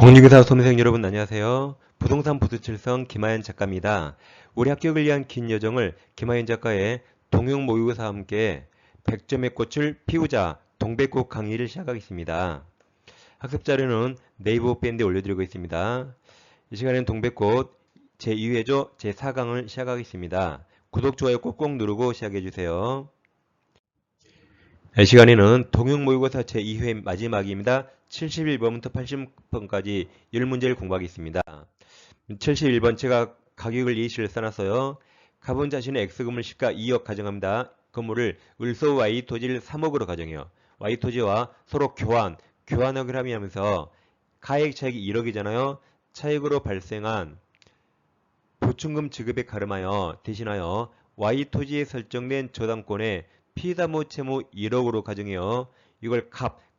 공인중개사 수험생 여러분 안녕하세요. 부동산 부두칠성 김하연 작가입니다. 우리 합격을 위한 긴 여정을 김하연 작가의 동영 모의고사와 함께 100점의 꽃을 피우자 동백꽃 강의를 시작하겠습니다. 학습 자료는 네이버 밴드에 올려드리고 있습니다. 이 시간에는 동백꽃 제2회조 제4강을 시작하겠습니다. 구독, 좋아요 꼭꼭 누르고 시작해주세요. 이 시간에는 동영 모의고사 제2회 마지막입니다. 71번부터 80번까지 10문제를 공부하겠습니다. 71번 제가 가격을 예시를 써놨어요. 갑은 자신의 X금을 시가 2억 가정합니다. 건물을 을소 Y 토지를 3억으로 가정해요. Y 토지와 서로 교환하기를 하면서 가액 차익이 1억이잖아요. 차익으로 발생한 보충금 지급에 가름하여 대신하여 Y 토지에 설정된 저당권의 피담보 채무 1억으로 가정해요. 이걸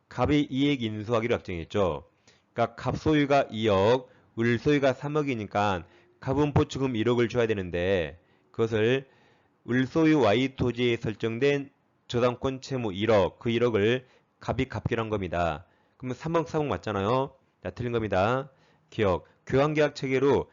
갑의 이익 인수하기로 확정했죠. 그러니까 갑 소유가 2억, 을 소유가 3억이니까 갑은 보충금 1억을 줘야 되는데 그것을 을 소유 Y 토지에 설정된 저당권 채무 1억, 그 1억을 갑이 갚기로 한 겁니다. 그러면 3억 맞잖아요. 자, 틀린 겁니다. 기억, 교환계약 체계로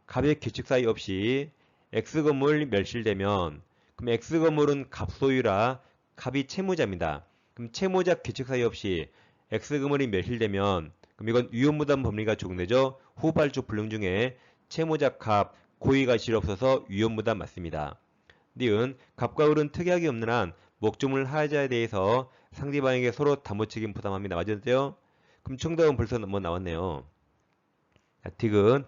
갑의 규칙 사유 없이 X건물 멸실되면 그럼 X건물은 갑 소유라 갑이 채무자입니다. 그럼 채무자 규칙 사유 없이 X건물이 멸실되면 그럼 이건 위험부담 법리가 적용되죠. 후발주 불능 중에 채무자 갑 고의가 실 없어서 위험부담 맞습니다. 니은 갑과 을은 특약이 없는 한 목조물 하자에 대해서 상대방에게 서로 담보 책임 부담합니다. 맞았죠? 그럼 정답은 벌써 나왔네요. 자, 틱은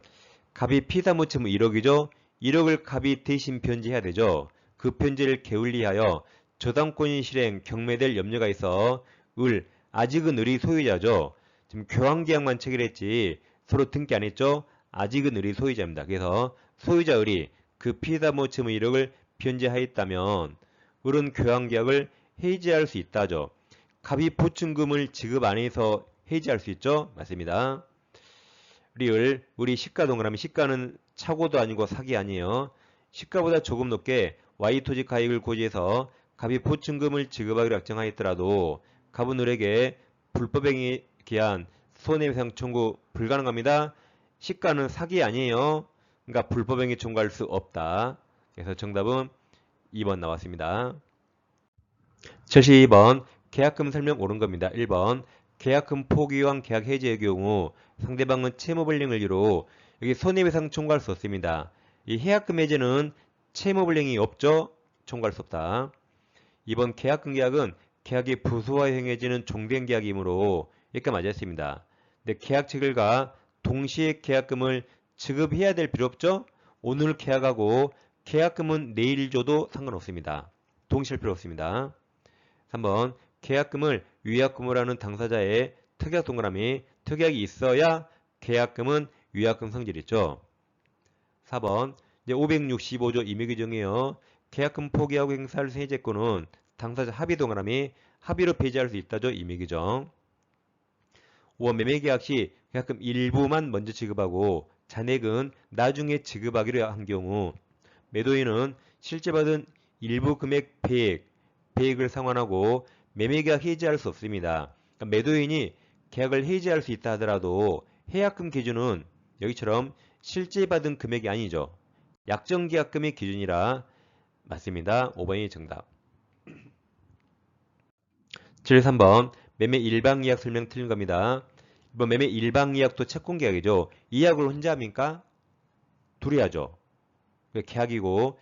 갑이 피담보 채무 1억이죠. 1억을 갑이 대신 변제해야 되죠. 그 변제를 게을리하여 저당권이 실행 경매될 염려가 있어 아직은 을이 소유자죠. 지금 교환계약만 체결했지 서로 등기 안 했죠. 아직은 을이 소유자입니다. 그래서 소유자 을이 그 피담보 채무 1억을 변제하였다면 을은 교환계약을 해지할 수 있다죠. 갑이 보충금을 지급 안 해서 해지할 수 있죠. 맞습니다. 우리 시가 동그라미, 시가는 차고도 아니고 사기 아니에요. 시가보다 조금 높게 Y토지 가액을 고지해서 갑이 보충금을 지급하기로 약정하였더라도 갑은 을에게 불법행위에 기한 손해배상 청구 불가능합니다. 시가는 사기 아니에요. 그러니까 불법행위 청구할 수 없다. 그래서 정답은 2번 나왔습니다. 72번 계약금 설명 옳은 겁니다. 1번 계약금 포기와 계약 해지의 경우 상대방은 채무불이행을 이유로 여기 손해배상 청구할 수 없습니다. 이 해약금 해지는 채무불이행이 없죠? 청구할 수 없다. 2번 계약금 계약은 계약이 부수와 행해지는 종된 계약이므로 이렇게 맞았습니다. 근데 계약 체결과 동시에 계약금을 지급해야 될 필요 없죠? 오늘 계약하고 계약금은 내일 줘도 상관없습니다. 동시할 필요 없습니다. 3번 계약금을 위약금으로 하는 당사자의 특약 동그라미 특약이 있어야 계약금은 위약금 성질이죠. 4번 이제 565조 임의규정이에요. 계약금 포기하고 행사할 해제권은 당사자 합의 동그라미 합의로 배제할 수 있다죠. 임의규정. 5번 매매계약 시 계약금 일부만 먼저 지급하고 잔액은 나중에 지급하기로 한 경우 매도인은 실제 받은 일부 금액 배액을 상환하고 매매계약 해지할 수 없습니다. 그러니까 매도인이 계약을 해지할 수 있다 하더라도 해약금 기준은 여기처럼 실제 받은 금액이 아니죠. 약정계약금이 기준이라 맞습니다. 5번이 정답. 73번 매매 일방이약 설명 틀린 겁니다. 이번 매매 일방이약도 채권계약이죠. 이약을 혼자 합니까? 둘이 하죠. 계약이고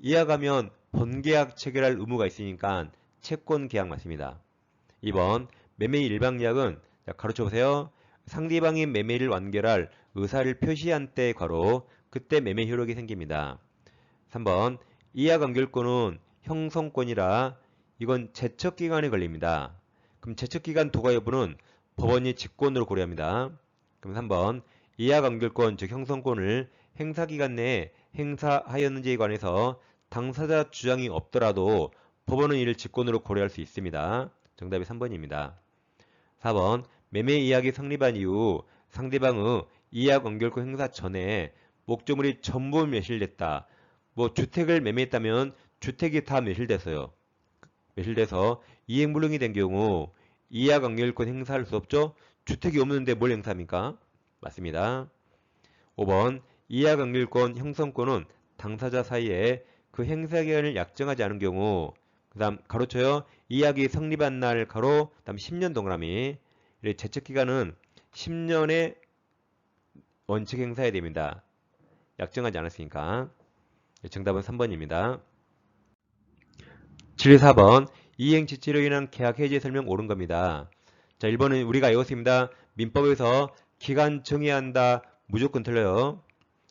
이약하면 번계약 체결할 의무가 있으니까 채권계약 맞습니다. 2번 매매 일방이약은 가로쳐보세요. 상대방이 매매를 완결할 의사를 표시한 때 괄호 그때 매매 효력이 생깁니다. 3번 이약 완결권은 형성권이라 이건 제척기간에 걸립니다. 그럼 제척기간 도과 여부는 법원이 직권으로 고려합니다. 그럼 3번 이약 완결권 즉 형성권을 행사기간 내에 행사하였는지에 관해서 당사자 주장이 없더라도 법원은 이를 직권으로 고려할 수 있습니다. 정답이 3번입니다. 4번 매매 이약이 성립한 이후 상대방의 이약 완결권 행사 전에 목조물이 전부 매실됐다. 뭐 주택을 매매했다면 주택이 다 매실됐어요. 매실돼서 이행불능이 된 경우 이약 완결권 행사할 수 없죠. 주택이 없는데 뭘 행사합니까? 맞습니다. 5번 이하 강밀권 형성권은 당사자 사이에 그 행사 기간을 약정하지 않은 경우 그 다음 가로쳐요. 이약이 성립한 날 가로 다음 10년 동그라미 제척 기간은 10년의 원칙 행사해야 됩니다. 약정하지 않았으니까. 정답은 3번입니다. 74번 이행지체로 인한 계약 해지 설명 옳은 겁니다. 자, 1번은 우리가 외웠습니다. 민법에서 기간 정해야 한다. 무조건 틀려요.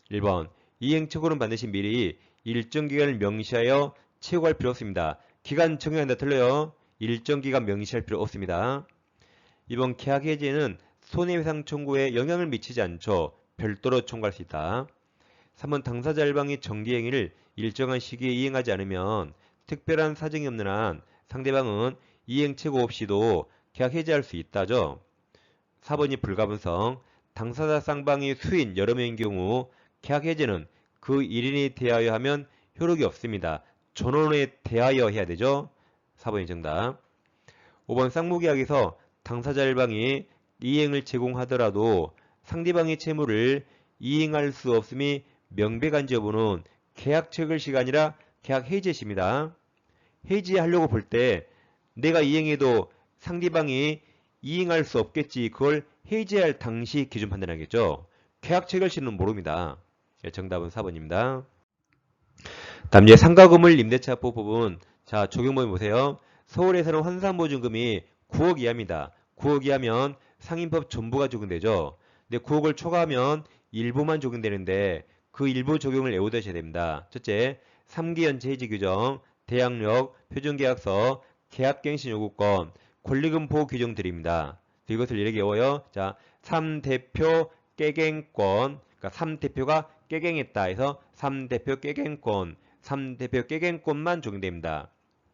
1번 이행책으로는 반드시 미리 일정 기간을 명시하여 채우할 필요 없습니다. 기간 정해야 한다. 틀려요. 일정 기간 명시할 필요 없습니다. 2번 계약 해지는 손해배상 청구에 영향을 미치지 않죠. 별도로 청구할 수 있다. 3번 당사자 일방이 정기행위를 일정한 시기에 이행하지 않으면 특별한 사정이 없는 한 상대방은 이행 최고 없이도 계약 해지할 수 있다죠. 4번이 불가분성. 당사자 쌍방이 수인 여러 명인 경우 계약 해지는 그 1인이 대하여 하면 효력이 없습니다. 전원에 대하여 해야 되죠. 4번이 정답. 5번 쌍무계약에서 당사자 일방이 이행을 제공하더라도 상대방의 채무를 이행할 수 없음이 명백한지 여부는 계약 체결 시가 아니라 계약 해지 시입니다. 해지하려고 볼 때 내가 이행해도 상대방이 이행할 수 없겠지. 그걸 해지할 당시 기준 판단하겠죠. 계약 체결 시는 모릅니다. 정답은 4번입니다. 다음 이제 상가건물 임대차법 부분. 자, 적용범위 보세요. 서울에서는 환산보증금이 9억 이하입니다. 9억 이하면 상인법 전부가 적용되죠. 근데 9억을 초과하면 일부만 적용되는데 그 일부 적용을 외우셔야 됩니다. 첫째, 3기 연체 해지 규정, 대항력, 표준계약서, 계약갱신 요구권, 권리금 보호 규정 드립니다. 이것을 이렇게 외워요. 자, 3대표 깨갱권, 그러니까 3대표가 깨갱했다 해서 3대표 깨갱권, 3대표 깨갱권만 적용됩니다.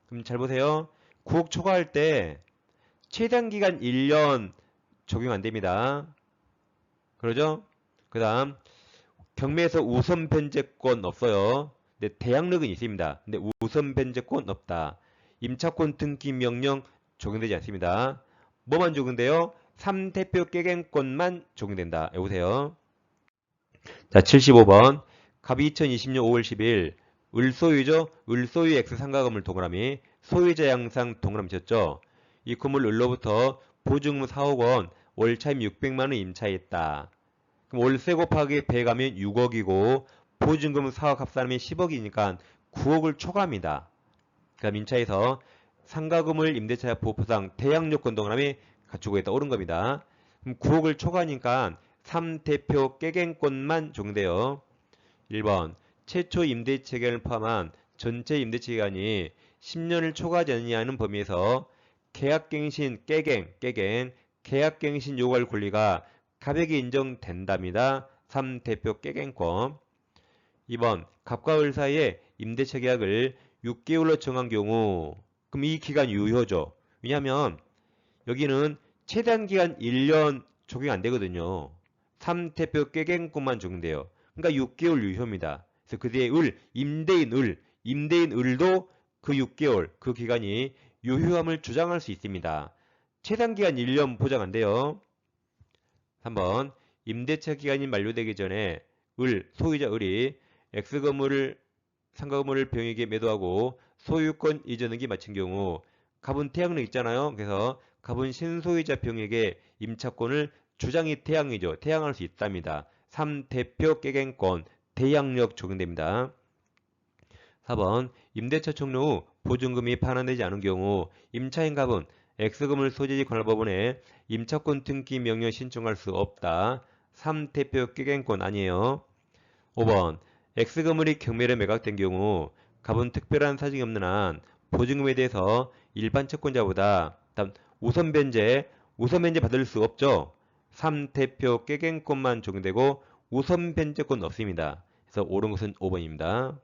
그럼 잘 보세요. 9억 초과할 때 최단 기간 1년 적용 안 됩니다. 그러죠? 그 다음 경매에서 우선 변제권 없어요. 근데 대항력은 있습니다. 근데 우선 변제권 없다. 임차권 등기 명령 적용되지 않습니다. 뭐만 적용돼요? 3대표 깨갱권만 적용된다. 여보세요. 자, 75번. 갑이 2020년 5월 10일 을소유죠? 을소유 X 상가건물 동그라미 소유자 양상 동그라미 쳤죠? 이 건물 을로부터 보증금 4억 원, 월차임 600만 원 임차했다. 그럼 월세 곱하기 100 하면 6억이고 보증금은 4억 합산하면 10억이니까 9억을 초과합니다. 그다음 임차에서 상가금을 임대차 보호상 대항력권 동그라미 갖추고 있다. 옳은 겁니다. 그럼 9억을 초과하니까 3대표 깨갱권만 적용돼요. 1번 최초 임대차 기간을 포함한 전체 임대차 기간이 10년을 초과하지 않느냐는 범위에서 계약갱신 계약갱신 요구할 권리가 가백이 인정된답니다. 3대표 깨갱권. 2번 갑과 을 사이에 임대차 계약을 6개월로 정한 경우 그럼 이 기간 유효죠. 왜냐하면 여기는 최단 기간 1년 적용 안 되거든요. 3대표 깨갱권만 적용돼요. 그러니까 6개월 유효입니다. 그래서 그 뒤에 임대인 을도 그 6개월 그 기간이 유효함을 주장할 수 있습니다. 최단 기간 1년 보장 안 돼요. 3번 임대차 기간이 만료되기 전에 소유자 을이 X건물을 상가건물을 병에게 매도하고 소유권 이전 등기 마친 경우 갑은 태양력 있잖아요. 그래서 갑은 신소유자 병에게 임차권을 주장이 태양이죠. 태양할 수 있답니다. 3대표 깨갱권 대항력 적용됩니다. 4번 임대차 종료 후 보증금이 반환되지 않은 경우 임차인 갑은 X건물 소재지 관할법원에 임차권 등기 명령 신청할 수 없다. 3대표 깨갱권 아니에요. 5번 X건물이 경매로 매각된 경우 갑은 특별한 사정이 없는 한 보증금에 대해서 일반 채권자보다 우선 변제 받을 수 없죠. 3대표 깨갱권만 적용되고 우선 변제권 없습니다. 그래서 옳은 것은 5번입니다.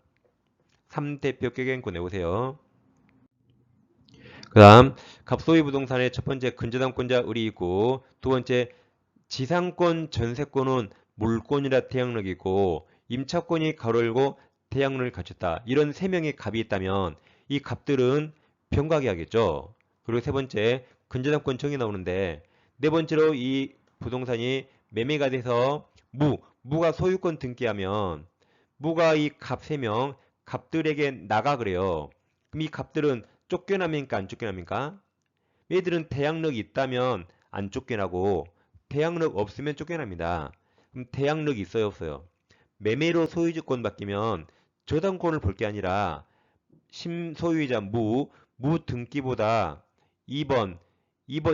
3대표 깨갱권 내보세요. 그 다음 갑소유 부동산의 첫 번째 근저당권자 을이 있고 두 번째 지상권 전세권은 물권이라 태양력이고 임차권이 가로열고 태양력을 갖췄다. 이런 세 명의 갑이 있다면 이 갑들은 병각이 하겠죠. 그리고 세 번째 근저당권 정이 나오는데 네 번째로 이 부동산이 매매가 돼서 무가 소유권 등기하면 무가 이 갑 3명 갑들에게 나가 그래요. 그럼 이 갑들은 쫓겨납니까 안 쫓겨납니까? 얘들은 대항력이 있다면 안 쫓겨나고 대항력 없으면 쫓겨납니다. 그럼 대항력이 있어요 없어요? 매매로 소유주권 바뀌면 저당권을 볼 게 아니라 심소유이자 무 등기보다 2번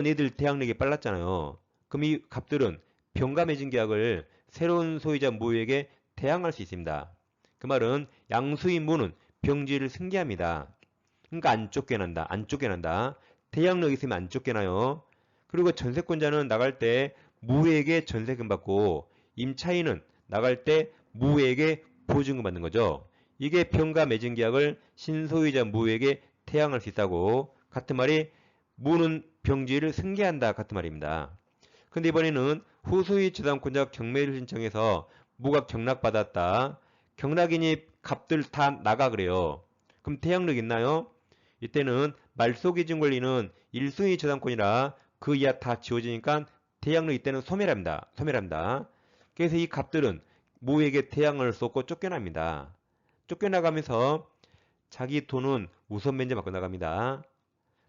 애들 대항력이 빨랐잖아요. 그럼 이 갑들은 병가 매진 계약을 새로운 소유자 무에게 대항할 수 있습니다. 그 말은 양수인 무는 병지를 승계합니다. 그러니까 안 쫓겨난다. 안 쫓겨난다. 대항력 있으면 안 쫓겨나요. 그리고 전세권자는 나갈 때 무에게 전세금 받고 임차인은 나갈 때 무에게 보증금 받는 거죠. 이게 병가 매진 계약을 신소유자 무에게 태양할 수 있다고 같은 말이 무는 병지를 승계한다 같은 말입니다. 근데 이번에는 후소유 저당권자 경매를 신청해서 무가 경락받았다. 경락인이 값들 다 나가 그래요. 그럼 태양력 있나요? 이때는 말소기준 권리는 1순위 저당권이라 그 이하 다 지워지니까 태양력 이때는 소멸합니다. 소멸합니다. 그래서 이 값들은 무에게 태양을 쏟고 쫓겨납니다. 쫓겨나가면서 자기 돈은 우선 면제 받고 나갑니다.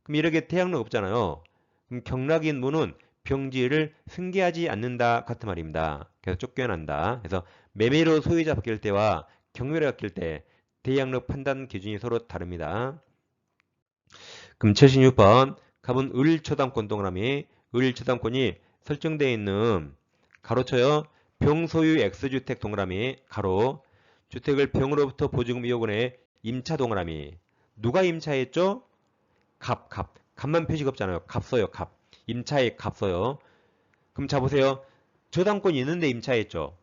그럼 이렇게 태양력 없잖아요. 그럼 경락인 무는 병지를 승계하지 않는다 같은 말입니다. 그래서 쫓겨난다. 그래서 매매로 소유자 바뀔 때와 경매로 바뀔 때 대항력 판단 기준이 서로 다릅니다. 그럼 76번 갑은 을초당권 동그라미 을초당권이 설정되어 있는 가로쳐요. 병소유 X주택 동그라미 가로 주택을 병으로부터 보증금 2억 원에 임차 동그라미 누가 임차했죠? 갑만 표시가 없잖아요. 갑 써요. 갑 임차에 갑 써요. 그럼 자 보세요. 저당권이 있는데 임차했죠.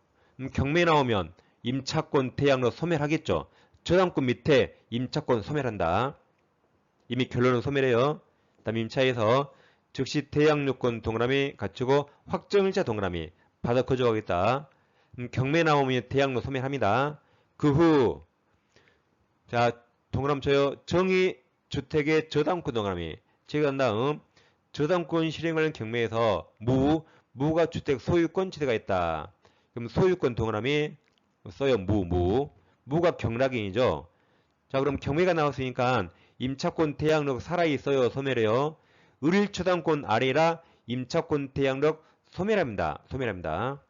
경매 나오면 임차권 대항력 소멸하겠죠. 저당권 밑에 임차권 소멸한다. 이미 결론은 소멸해요. 다음 임차에서 즉시 대항력권 동그라미 갖추고 확정일자 동그라미 받아 거주하겠다. 경매 나오면 대항력 소멸합니다. 그 후 자 동그라미 쳐요. 정의 주택의 저당권 동그라미 제가 한 다음 저당권 실행하는 경매에서 무가 주택 소유권 취득가 있다. 그럼 소유권 동그라미 써요. 무가 경락인이죠. 자 그럼 경매가 나왔으니까 임차권 대항력 살아있어요. 소멸해요. 을초당권 아래라 임차권 대항력 소멸합니다. 소멸합니다.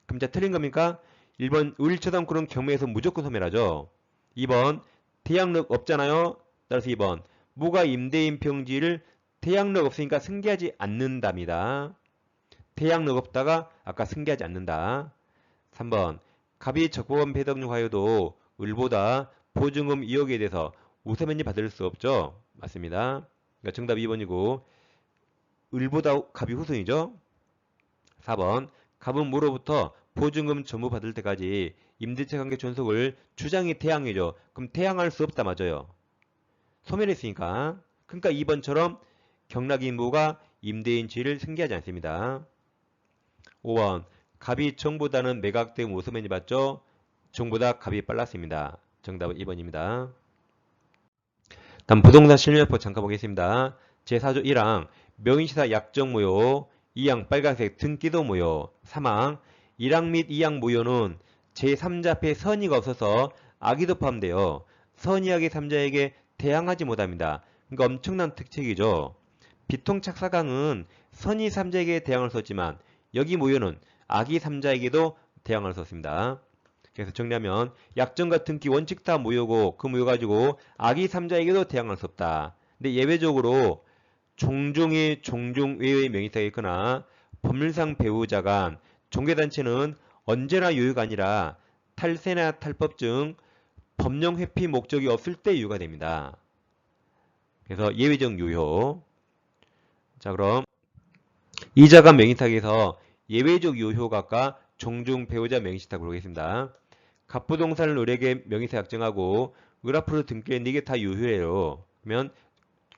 그럼 자 틀린 겁니까? 1번 을초당권은 경매에서 무조건 소멸하죠. 2번 대항력 없잖아요. 따라서 2번 무가 임대인 병지를 대항력 없으니까 승계하지 않는답니다. 대항력 없다가 아까 승계하지 않는다. 3번 갑이 적법한 배당률 하여도 을보다 보증금 2억에 대해서 우선면제 받을 수 없죠. 맞습니다. 그러니까 정답 2번이고 을보다 갑이 후순이죠. 4번 갑은 무로부터 보증금 전부 받을 때까지 임대차 관계 존속을 주장이 대항이죠. 그럼 대항할 수 없다 맞아요. 소멸했으니까. 그러니까 2번처럼 경락인 무가 임대인 지위를 승계하지 않습니다. 5번 갑이 정보다는 매각된 우선면제 받죠. 정보다 갑이 빨랐습니다. 정답은 2번입니다. 다음 부동산 실명법 잠깐 보겠습니다. 제4조 1항 명의시사 약정 무효 2항 빨간색 등기도 무효 3항 1항 및 2항 무효는 제3자패 선의가 없어서 악의도 포함되어 선의하게 3자에게 대항하지 못합니다. 그러니까 엄청난 특징이죠. 비통착사강은 선의 3자에게 대항을 썼지만 여기 무효는 악의 3자에게도 대항을 썼습니다. 그래서 정리하면 약정과 등기 원칙 다 무효고 그 무효 가지고 악의 3자에게도 대항할 수 없다. 근데 예외적으로 종종의 종종 외의 명의사가 있거나 법률상 배우자 간 종교단체는 언제나 유효가 아니라 탈세나 탈법증 법령 회피 목적이 없을 때 유효가 됩니다. 그래서 예외적 유효. 자 그럼 이자간 명의탁에서 예외적 유효가가 종종 배우자 명의시탁 보겠습니다. 갑부동산을 을에게 명의사 약정하고 을 앞으로 등기한 이게 다 유효해요. 그러면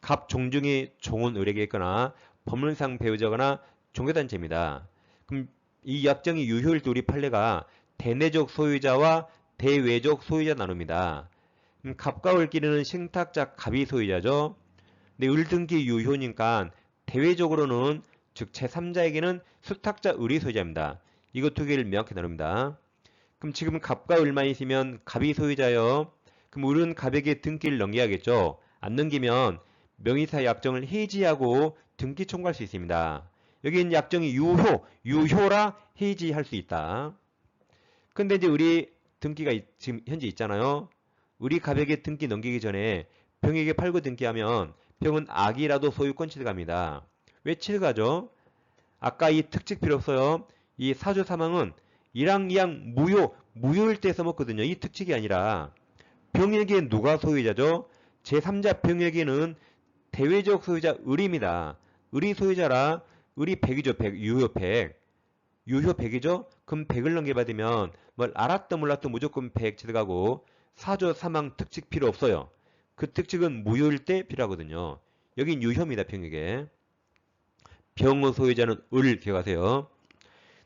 갑 종중이 종은 을에게 있거나 법률상 배우자거나 종교단체입니다. 그럼 이 약정이 유효일 때 우리 판례가 대내적 소유자와 대외적 소유자 나눕니다. 그럼 갑과 을끼리는 신탁자 갑이 소유자죠. 근데 을 등기 유효니까 대외적으로는 즉 제3자에게는 수탁자 을이 소유자입니다. 이것 두 개를 명확히 나눕니다. 그럼 지금 갑과 을만 있으면 갑이 소유자요. 그럼 을은 갑에게 등기를 넘겨야겠죠. 안 넘기면 명의사 약정을 해지하고 등기 청구할 수 있습니다. 여기 있는 약정이 유효라 해지할 수 있다. 근데 이제 을이 등기가 지금 현재 있잖아요. 을이 갑에게 등기 넘기기 전에 병에게 팔고 등기하면 병은 악이라도 소유권 취득합니다. 왜 취득하죠? 아까 이 특칙 필요 없어요. 이 사주 사망은 1항, 2항 무효일 때 써먹거든요. 이 특칙이 아니라 병에게 누가 소유자죠? 제3자 병에게는 대외적 소유자 을입니다. 을이 소유자라 을이 100이죠. 100, 유효 100. 유효 100이죠? 그럼 100을 넘겨받으면 뭘 알았다 몰랐다 무조건 100 취득하고 사주 사망 특칙 필요 없어요. 그 특칙은 무효일 때 필요하거든요. 여긴 유효입니다. 병에게. 병의 소유자는 을 기억하세요.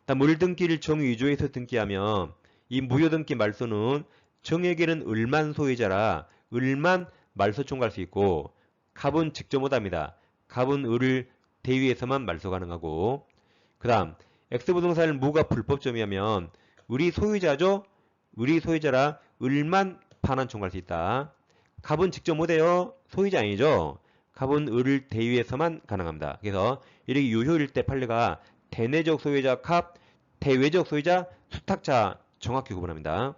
다음 을 등기를 정위조에서 등기하면 이 무효등기 말소는 정에게는 을만 소유자라 을만 말소 청구할 수 있고 갑은 직접 못합니다. 갑은 을을 대위에서만 말소 가능하고 그 다음 X부동산을 무가 불법점이하면 을이 소유자죠. 을이 소유자라 을만 반환 청구할 수 있다. 갑은 직접 못해요. 소유자 아니죠. 갑은 을을 대위에서만 가능합니다. 그래서 이렇게 유효일 때 판례가 대내적 소유자 갑, 대외적 소유자 수탁자 정확히 구분합니다.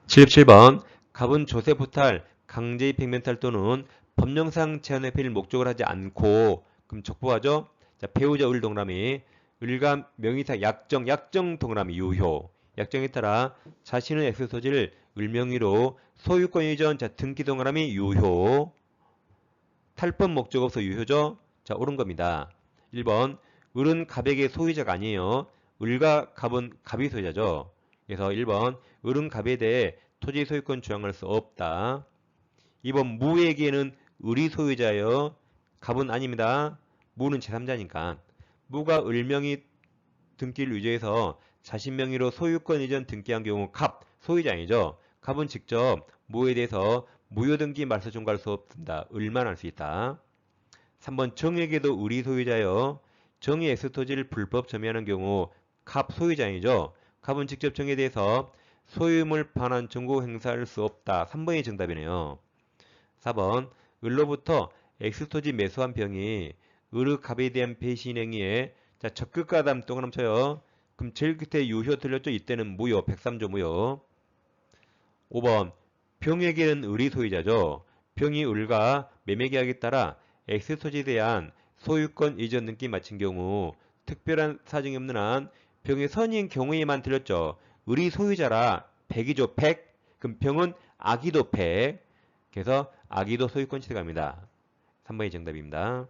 77번 갑은 조세부탈, 강제입행 멘탈 또는 법령상 제한회피를 목적으로 하지 않고 그럼 적부하죠. 자, 배우자 을 동그라미 을과 명의사 약정 동그라미 유효 약정에 따라 자신의 X소지를 을명의로 소유권 이전 자 등기 동그라미 유효 탈법 목적 없어 유효죠. 자 옳은 겁니다. 1번 을은 갑에게 소유자가 아니에요. 을과 갑은 갑이 소유자죠. 그래서 1번 을은 갑에 대해 토지 소유권 주장할 수 없다. 2번 무에게는 을이 소유자예요. 갑은 아닙니다. 무는 제3자니까. 무가 을명의 등기를 위조해서 자신 명의로 소유권 이전 등기한 경우 갑, 소유자이죠. 갑은 직접 무에 대해서 무효등기 말소 청구할 수 없습니다. 을만 할 수 있다. 3번 정에게도 을이 소유자요. 정이 X토지를 불법 점유하는 경우 갑 소유자이죠. 갑은 직접 정에 대해서 소유물 반환 정고 행사할 수 없다. 3번이 정답이네요. 4번 을로부터 X토지 매수한 병이 을의 갑에 대한 배신 행위에 자 적극가담 동그라미 쳐요. 그럼 제일 끝에 유효 틀렸죠? 이때는 무효 103조 무효. 5번 병에게는 을이 소유자죠. 병이 을과 매매계약에 따라 X토지에 대한 소유권 이전 등기 마친 경우 특별한 사정이 없는 한 병의 선인 경우에만 틀렸죠. 을이 소유자라 100이죠. 100. 그럼 병은 악의도 100. 그래서 악의도 소유권 취득합니다. 3번이 정답입니다.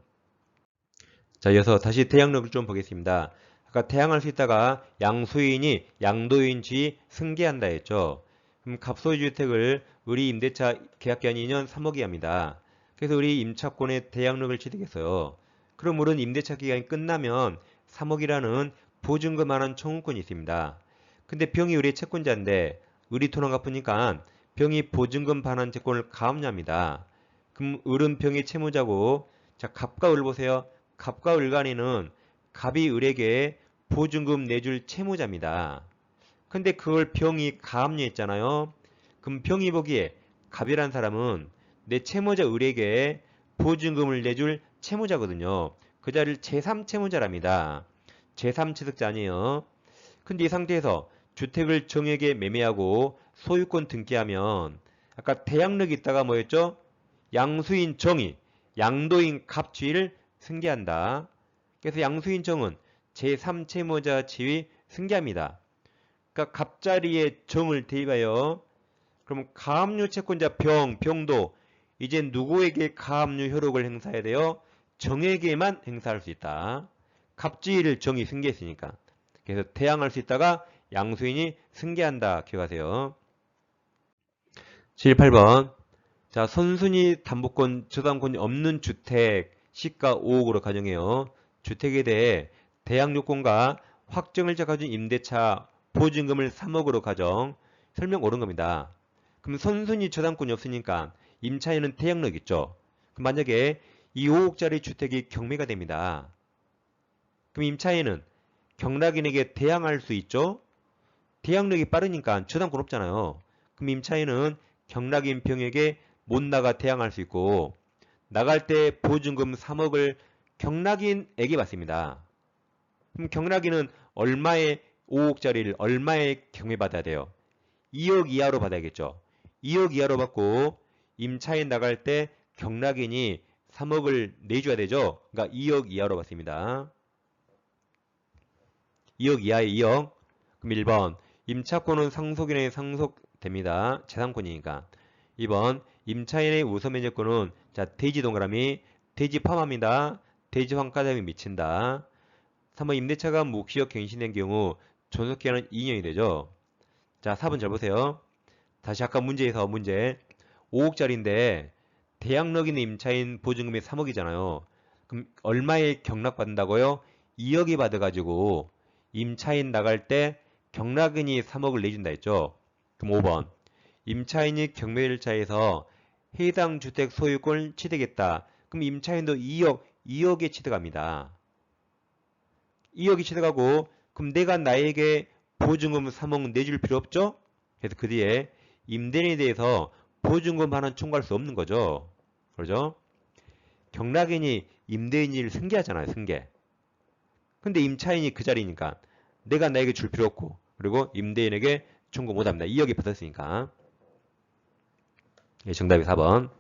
자, 이어서 다시 태양력을 좀 보겠습니다. 아까 태양할 수 있다가 양수인이 양도인지 승계한다 했죠. 그럼 갑소유주택을 을이 임대차 계약기한 2년 3억 이하입니다. 그래서 을이 임차권의 대양력을 취득했어요. 그럼 을은 임대차 기간이 끝나면 3억이라는 보증금하는 청구권이 있습니다. 근데 병이 을의 채권자인데 을이 돈 안 갚으니까 병이 보증금 반환 채권을 가압류합니다. 그럼 을은 병의 채무자고 자 갑과 을 보세요. 갑과 을 간에는 갑이 을에게 보증금 내줄 채무자입니다. 근데 그걸 병이 가압류했잖아요. 그럼 병이 보기에 갑이란 사람은 내 채무자 을에게 보증금을 내줄 채무자거든요. 그 자리를 제3채무자랍니다. 제3취득자 아니에요. 근데 이 상태에서 주택을 정에게 매매하고 소유권 등기하면 아까 대양력이 있다가 뭐였죠? 양수인 정이 양도인 갑지위를 승계한다. 그래서 양수인 정은 제3채무자 지위 승계합니다. 그러니까 갑자리에 정을 대입하여 그럼 가압류 채권자 병도 이제 누구에게 가압류 효력을 행사해야 돼요? 정에게만 행사할 수 있다. 갑지위를 정이 승계했으니까. 그래서 태양할 수 있다가 양수인이 승계한다. 기억하세요. 78번. 자, 선순위 담보권, 저당권이 없는 주택, 시가 5억으로 가정해요. 주택에 대해 대항요건과 확정일자 가진 임대차, 보증금을 3억으로 가정. 설명 옳은 겁니다. 그럼 선순위 저당권이 없으니까 임차인은 태양력 있죠. 그럼 만약에 이 5억짜리 주택이 경매가 됩니다. 그럼 임차인은 경락인에게 대항할 수 있죠? 대항력이 빠르니까 저당권 없잖아요. 그럼 임차인은 경락인 병에게 못 나가 대항할 수 있고 나갈 때 보증금 3억을 경락인에게 받습니다. 그럼 경락인은 얼마의 5억짜리를 얼마에 경매받아야 돼요? 2억 이하로 받아야겠죠. 2억 이하로 받고 임차인 나갈 때 경락인이 3억을 내줘야 되죠. 그러니까 2억 이하로 받습니다. 2억 이하의 2억. 그럼 1번 임차권은 상속인에게 상속됩니다. 재산권이니까. 2번 임차인의 우선면제권은 자 대지 동그라미 대지 포함합니다. 대지 환가자금이 미친다. 3번 임대차가 묵시적 갱신된 경우 존속기간은 2년이 되죠. 자 4번 잘 보세요. 다시 아까 문제에서 문제 5억짜리인데 대항력 있는 임차인 보증금이 3억이잖아요. 그럼 얼마에 경락받는다고요? 2억이 받아가지고 임차인 나갈 때 경락인이 3억을 내준다 했죠. 그럼 5번 임차인이 경매1차에서 해당 주택 소유권을 취득했다. 그럼 임차인도 2억에 취득합니다. 2억이 취득하고 그럼 내가 나에게 보증금 3억 내줄 필요 없죠? 그래서 그 뒤에 임대인에 대해서 보증금 하나 청구할 수 없는 거죠. 그러죠? 경락인이 임대인을 승계하잖아요. 승계. 근데 임차인이 그 자리니까 내가 나에게 줄 필요 없고 그리고 임대인에게 청구 못합니다. 2억이 받았으니까. 예, 정답이 4번.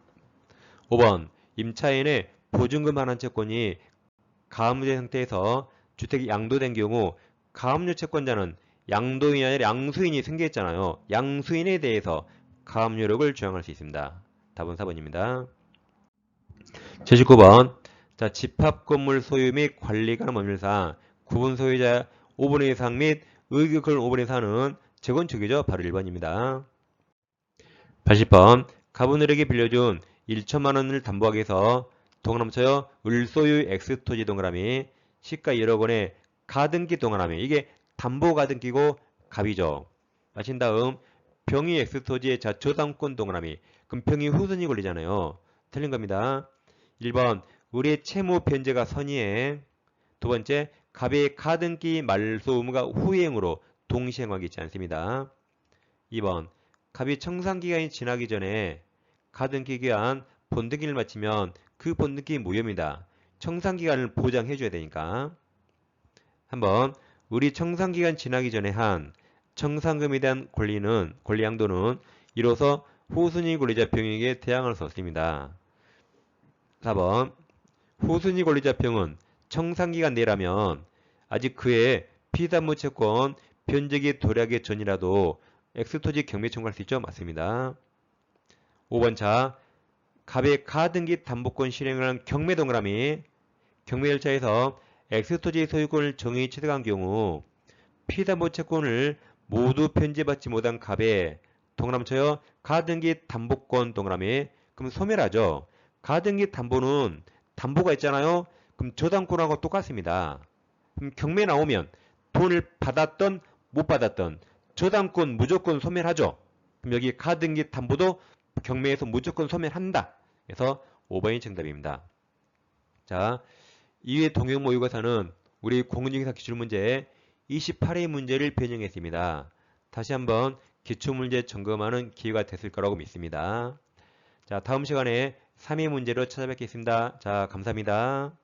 5번 임차인의 보증금 반환 채권이 가압류된 상태에서 주택이 양도된 경우 가압류 채권자는 양도인이 아니라 양수인이 승계했잖아요. 양수인에 대해서 가압류력을 주장할 수 있습니다. 답은 4번입니다. 79번 자 집합건물 소유 및 관리관 법률상 구분 소유자 5분의 이상 및 의결권 5분의 이상은 재건축이죠. 바로 1번입니다. 80번 가분을에게 빌려준 1천만 원을 담보하기 위해서 동그라미쳐요. 을소유 X토지 동그라미 시가 1억 원의 가등기 동그라미 이게 담보 가등기고 갑이죠. 마친 다음 병이 X토지의 저당권 동그라미 그럼 병이 후순위 권리잖아요. 틀린 겁니다. 1번 을의 채무 변제가 선의행 두 번째 갑의 가등기 말소 의무가 후행으로 동시행하기 있지 않습니다. 2번 갑이 청산기간이 지나기 전에 가등기 기간 본등기를 마치면 그 본등기 무효입니다. 청산기간을 보장해줘야 되니까. 한번 우리 청산기간 지나기 전에 한 청산금에 대한 권리 양도는 이로써 후순위 권리자 병에게 대항할 수 없습니다. 4번 후순위 권리자 병은 청산기간 내라면 아직 그의 피담보 채권 변제기 도래하기 전이라도 X토지 경매 청구할 수 있죠? 맞습니다. 5번 차 갑의 가등기 담보권 실행을 한 경매 동그라미 경매 절차에서 X토지 소유권을 정의 취득한 경우 피담보 채권을 모두 편제받지 못한 갑의 동그라미 쳐요. 가등기 담보권 동그라미 그럼 소멸하죠. 가등기 담보는 담보가 있잖아요. 그럼 저당권하고 똑같습니다. 그럼 경매 나오면 돈을 받았던 못 받았던 저당권 무조건 소멸하죠. 그럼 여기 가등기 담보도 경매에서 무조건 소멸한다. 그래서 5번이 정답입니다. 자, 이외 동형 모의고사는 우리 공인중개사 기출문제 28회 문제를 변형했습니다. 다시 한번 기출문제 점검하는 기회가 됐을 거라고 믿습니다. 자, 다음 시간에 3회 문제로 찾아뵙겠습니다. 자, 감사합니다.